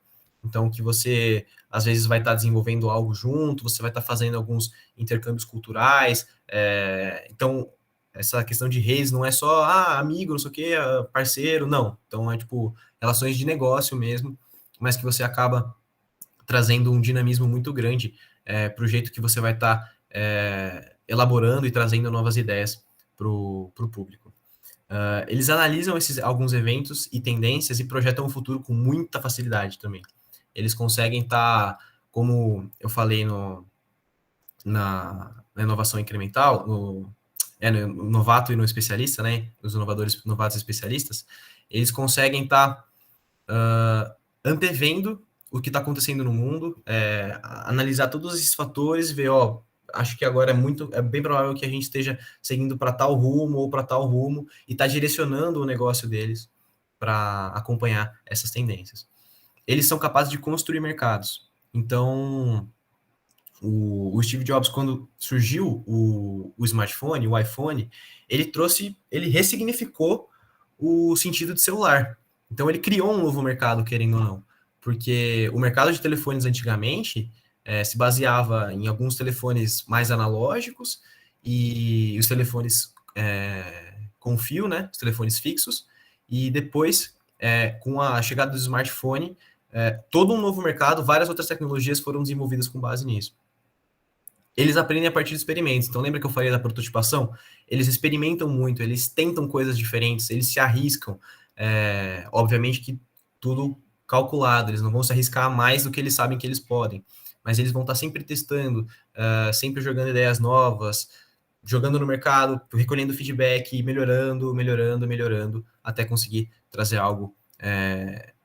Então, que você, às vezes, vai estar desenvolvendo algo junto, você vai estar fazendo alguns intercâmbios culturais, então, essa questão de redes não é só, amigo, não sei o quê, parceiro, não. Então, tipo, relações de negócio mesmo, mas que você acaba trazendo um dinamismo muito grande para o jeito que você vai estar elaborando e trazendo novas ideias para o público. Eles analisam alguns eventos e tendências e projetam o futuro com muita facilidade também. Eles conseguem estar, como eu falei na inovação incremental, no novato e no especialista, né? Os inovadores, novatos e especialistas, eles conseguem estar antevendo o que está acontecendo no mundo, analisar todos esses fatores, ver, acho que agora é bem provável que a gente esteja seguindo para tal rumo ou para tal rumo e está direcionando o negócio deles para acompanhar essas tendências. Eles são capazes de construir mercados. Então, O Steve Jobs, quando surgiu o smartphone, o iPhone, ele ressignificou o sentido de celular. Então, ele criou um novo mercado, querendo ou não. Porque o mercado de telefones antigamente se baseava em alguns telefones mais analógicos e os telefones com fio, né? Os telefones fixos. E depois, com a chegada do smartphone, todo um novo mercado, várias outras tecnologias foram desenvolvidas com base nisso. Eles aprendem a partir de experimentos. Então, lembra que eu falei da prototipação? Eles experimentam muito, eles tentam coisas diferentes, eles se arriscam. Obviamente que tudo calculado, eles não vão se arriscar mais do que eles sabem que eles podem, mas eles vão estar sempre testando, sempre jogando ideias novas, jogando no mercado, recolhendo feedback, melhorando, melhorando, melhorando, até conseguir trazer algo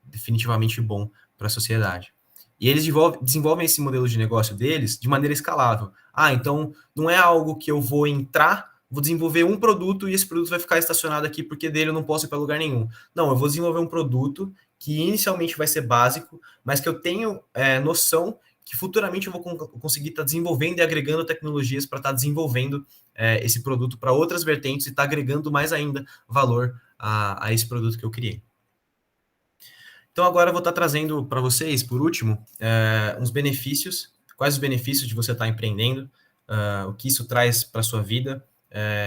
definitivamente bom para a sociedade. E eles desenvolvem esse modelo de negócio deles de maneira escalável. Então não é algo que eu vou entrar, vou desenvolver um produto e esse produto vai ficar estacionado aqui porque dele eu não posso ir para lugar nenhum. Não, eu vou desenvolver um produto que inicialmente vai ser básico, mas que eu tenho noção que futuramente eu vou conseguir estar desenvolvendo e agregando tecnologias para estar desenvolvendo esse produto para outras vertentes e estar agregando mais ainda valor a esse produto que eu criei. Então, agora eu vou estar trazendo para vocês, por último, uns benefícios. Quais os benefícios de você estar empreendendo, o que isso traz para a sua vida.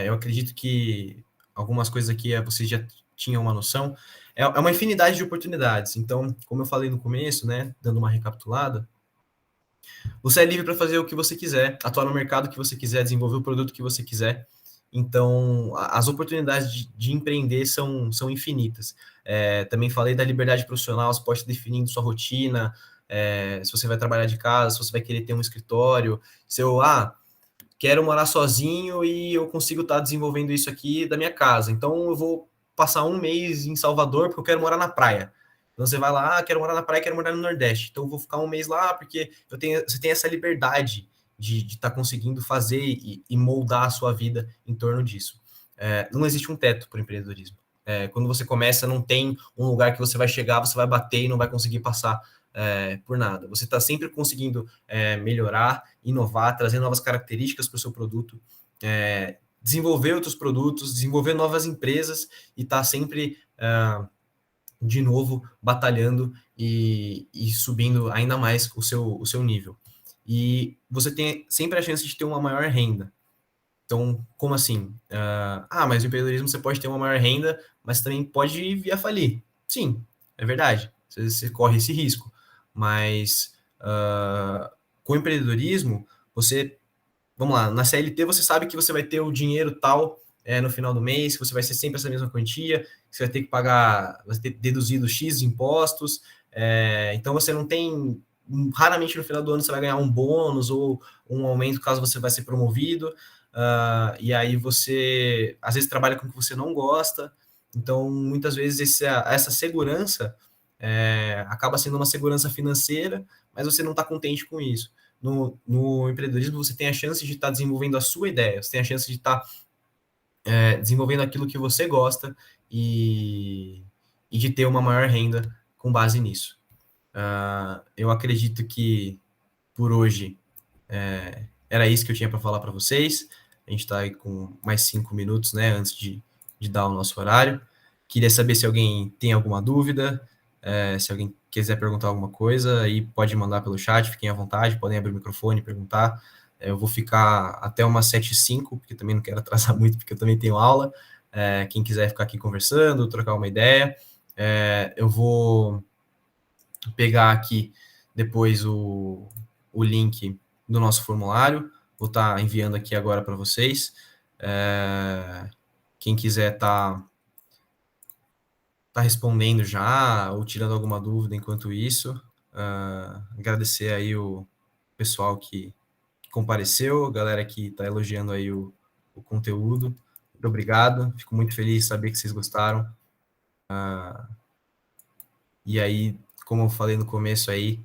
Eu acredito que algumas coisas aqui vocês já tinham uma noção. É uma infinidade de oportunidades. Então, como eu falei no começo, né, dando uma recapitulada, você é livre para fazer o que você quiser, atuar no mercado que você quiser, desenvolver o produto que você quiser. Então, as oportunidades de empreender são infinitas. Também falei da liberdade profissional, você pode estar definindo sua rotina, se você vai trabalhar de casa, se você vai querer ter um escritório, se eu quero morar sozinho e eu consigo estar desenvolvendo isso aqui da minha casa. Então, eu vou passar um mês em Salvador porque eu quero morar na praia. Então, você vai lá, quero morar na praia, quero morar no Nordeste. Então, eu vou ficar um mês lá porque você tem essa liberdade de estar conseguindo fazer e moldar a sua vida em torno disso. Não existe um teto para o empreendedorismo. Quando você começa, não tem um lugar que você vai chegar, você vai bater e não vai conseguir passar por nada. Você está sempre conseguindo melhorar, inovar, trazer novas características para o seu produto, desenvolver outros produtos, desenvolver novas empresas e estar sempre, de novo, batalhando e subindo ainda mais o seu nível. E você tem sempre a chance de ter uma maior renda. Então, como assim? Mas no empreendedorismo você pode ter uma maior renda, mas também pode vir a falir. Sim, é verdade. Você corre esse risco. Mas com o empreendedorismo, vamos lá, na CLT você sabe que você vai ter o dinheiro tal no final do mês, que você vai ser sempre essa mesma quantia, que você vai ter que pagar, vai ter deduzido X de impostos, então você não tem, raramente no final do ano você vai ganhar um bônus ou um aumento caso você vai ser promovido, e aí você, às vezes, trabalha com o que você não gosta, então muitas vezes essa segurança acaba sendo uma segurança financeira, mas você não está contente com isso. No empreendedorismo, você tem a chance de estar desenvolvendo a sua ideia, você tem a chance de estar desenvolvendo aquilo que você gosta e de ter uma maior renda com base nisso. Eu acredito que, por hoje, era isso que eu tinha para falar para vocês. A gente está aí com mais 5 minutos, né, antes de dar o nosso horário. Queria saber se alguém tem alguma dúvida, se alguém quiser perguntar alguma coisa, aí pode mandar pelo chat, fiquem à vontade, podem abrir o microfone e perguntar. Eu vou ficar até umas 7h05, porque também não quero atrasar muito, porque eu também tenho aula. Quem quiser ficar aqui conversando, trocar uma ideia, eu vou pegar aqui depois o link do nosso formulário, vou estar enviando aqui agora para vocês. Quem quiser tá respondendo já, ou tirando alguma dúvida enquanto isso, agradecer aí o pessoal que compareceu, a galera que está elogiando aí o conteúdo, muito obrigado, fico muito feliz de saber que vocês gostaram, e aí, como eu falei no começo aí,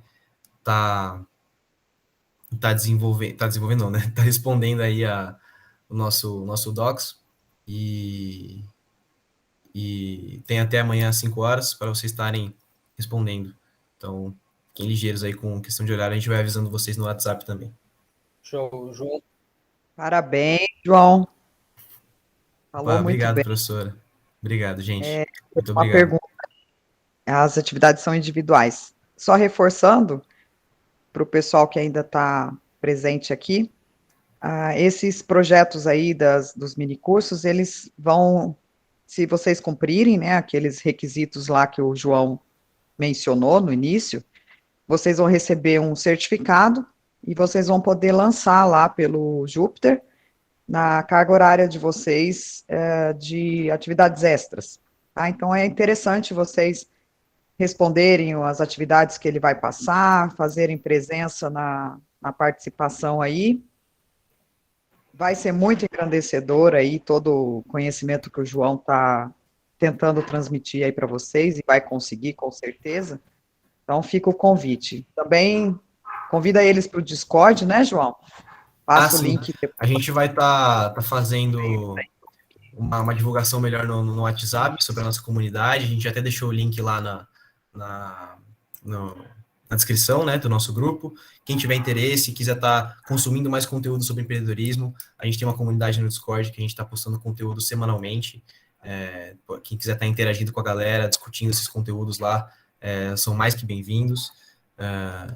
tá desenvolvendo não, né, tá respondendo aí o nosso Docs, e tem até amanhã às 5 horas para vocês estarem respondendo. Então, fiquem ligeiros aí com questão de horário, a gente vai avisando vocês no WhatsApp também. Show, João. Parabéns, João. Falou Opa, muito obrigado, bem. professora. Obrigado, gente. Muito Uma obrigado. pergunta, as atividades são individuais. Só reforçando para o pessoal que ainda está presente aqui, esses projetos aí dos minicursos, eles vão, se vocês cumprirem, né, aqueles requisitos lá que o João mencionou no início, vocês vão receber um certificado e vocês vão poder lançar lá pelo Júpiter, na carga horária de vocês, de atividades extras. Tá? Então, é interessante vocês responderem as atividades que ele vai passar, fazerem presença na participação aí. Vai ser muito engrandecedor aí todo o conhecimento que o João está tentando transmitir aí para vocês e vai conseguir, com certeza. Então, fica o convite. Também convida eles para o Discord, né, João? Ah, Passa o sim. link A gente vai estar fazendo uma divulgação melhor no WhatsApp sobre a nossa comunidade. A gente até deixou o link lá na, no- na descrição, né, do nosso grupo. Quem tiver interesse, quiser estar consumindo mais conteúdo sobre empreendedorismo, a gente tem uma comunidade no Discord que a gente está postando conteúdo semanalmente. Quem quiser estar interagindo com a galera, discutindo esses conteúdos lá, são mais que bem-vindos.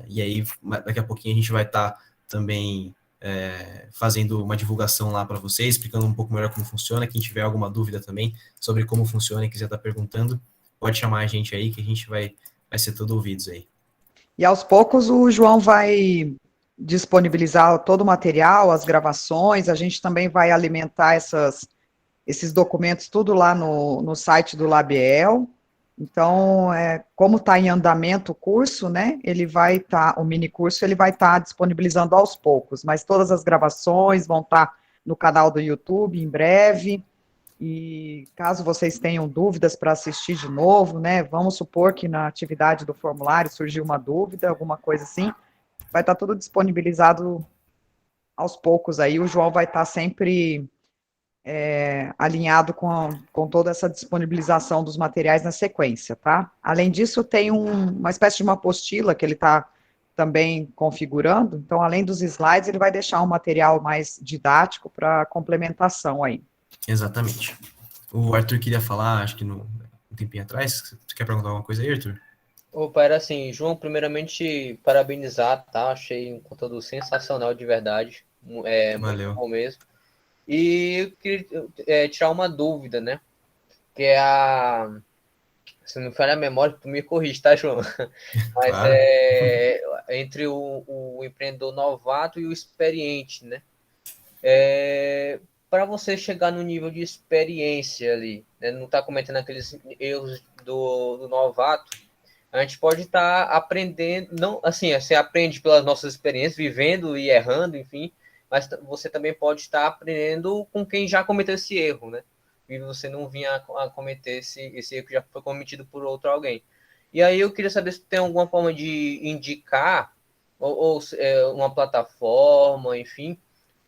E aí, daqui a pouquinho a gente vai estar também fazendo uma divulgação lá para vocês, explicando um pouco melhor como funciona. Quem tiver alguma dúvida também sobre como funciona e quiser estar perguntando, pode chamar a gente aí que a gente vai ser todo ouvidos aí. E aos poucos o João vai disponibilizar todo o material, as gravações, a gente também vai alimentar esses documentos tudo lá no site do Labiel. Então, como está em andamento o curso, né? Ele vai estar, o mini curso, ele vai estar disponibilizando aos poucos, mas todas as gravações vão estar no canal do YouTube em breve. E caso vocês tenham dúvidas para assistir de novo, né? Vamos supor que na atividade do formulário surgiu uma dúvida, alguma coisa assim, vai estar tudo disponibilizado aos poucos aí. O João vai estar sempre alinhado com toda essa disponibilização dos materiais na sequência, tá? Além disso, tem uma espécie de uma apostila que ele está também configurando. Então, além dos slides, ele vai deixar um material mais didático para complementação aí. Exatamente. O Arthur queria falar, acho que um tempinho atrás. Você quer perguntar alguma coisa aí, Arthur? Opa, era assim, João, primeiramente, parabenizar, tá? Achei um conteúdo sensacional de verdade. Muito Valeu. bom mesmo. E eu queria tirar uma dúvida, né? Que é a. Se não me falha a memória, tu me corrige, tá, João? Mas Claro. entre o empreendedor novato e o experiente, né? Para você chegar no nível de experiência ali, né? Não tá cometendo aqueles erros do novato, a gente pode estar aprendendo, não assim, você aprende pelas nossas experiências, vivendo e errando, enfim, mas você também pode estar aprendendo com quem já cometeu esse erro, né? E você não vinha a cometer esse erro que já foi cometido por outro alguém. E aí eu queria saber se tem alguma forma de indicar, ou uma plataforma, enfim,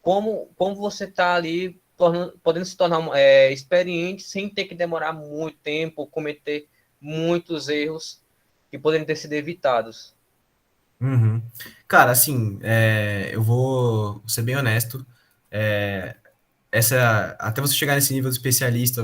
como você está ali podendo se tornar experiente sem ter que demorar muito tempo, cometer muitos erros que poderiam ter sido evitados. Uhum. Cara, assim, eu vou ser bem honesto. É, até você chegar nesse nível de especialista,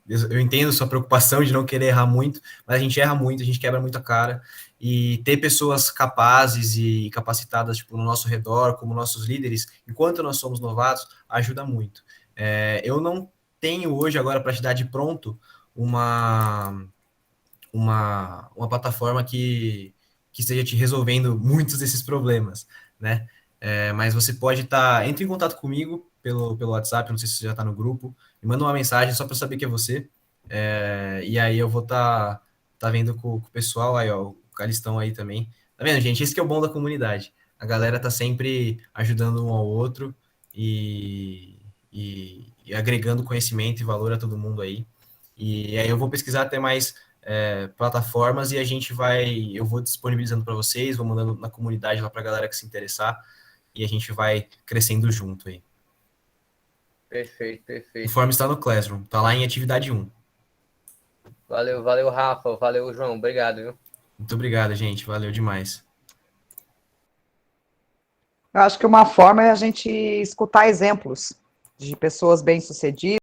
eu entendo sua preocupação de não querer errar muito, mas a gente erra muito, a gente quebra muito a cara, e ter pessoas capazes e capacitadas, tipo, no nosso redor, como nossos líderes, enquanto nós somos novatos, ajuda muito. Eu não tenho hoje, agora, para te dar de pronto, uma, uma plataforma que esteja te resolvendo muitos desses problemas, né? Mas você pode entre em contato comigo pelo WhatsApp, não sei se você já está no grupo, me manda uma mensagem só para saber que é você, e aí eu vou tá vendo com o pessoal aí, ó, o Calistão aí também. Tá vendo, gente? Esse que é o bom da comunidade. A galera tá sempre ajudando um ao outro e agregando conhecimento e valor a todo mundo aí. E aí eu vou pesquisar até mais plataformas e eu vou disponibilizando para vocês, vou mandando na comunidade lá para a galera que se interessar e a gente vai crescendo junto aí. Perfeito, O perfeito. form está no Classroom, tá lá em atividade 1. Valeu, valeu, Rafa. Valeu, João. Obrigado, viu? Muito obrigado, gente. Valeu demais. Eu acho que uma forma é a gente escutar exemplos de pessoas bem-sucedidas,